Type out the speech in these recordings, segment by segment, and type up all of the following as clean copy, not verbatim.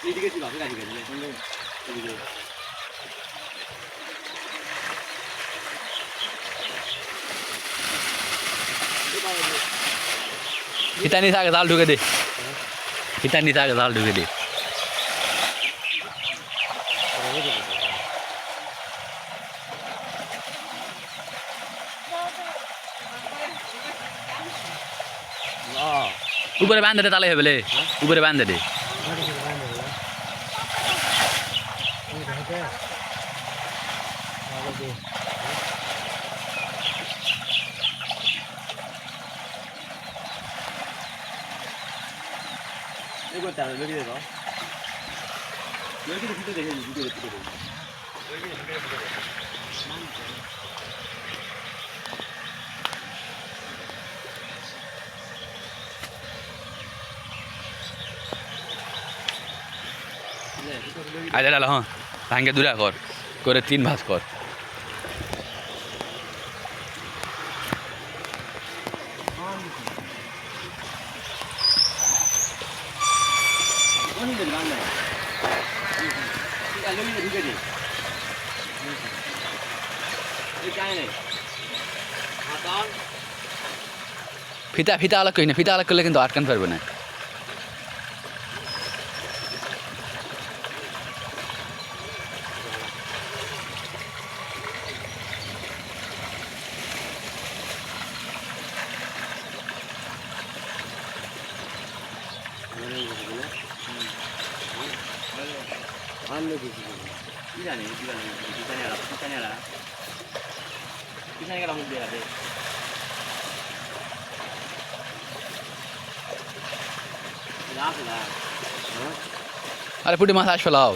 এইদিকে ছিল আপনি রাখি গেলেন এইদিকে हिता नहीं था दाल ढुके दे हिता नहीं था दाल ढुके दे ऊपर बांध दे ताले हेबले ऊपर बांध दे 이거 다 여기 내가 여기도 밑에 되게 밑에 되게 여기 आजा डालो हाँ भांगे दूरा कर करे 3 भास कर ফিতা ফিতা আলাদা করি না ফিতা আলাদা করলে কিন্তু আটকান পারবে না আরে পুটি মাছ আস ফেলাও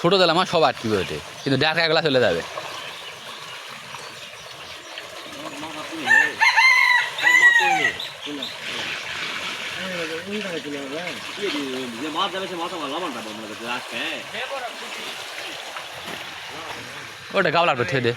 ছোটো দিলাম আমার সব আটকিবে ওতে কিন্তু ডাকা এগুলা চলে যাবে ওটা গাবলার পর থেকে দে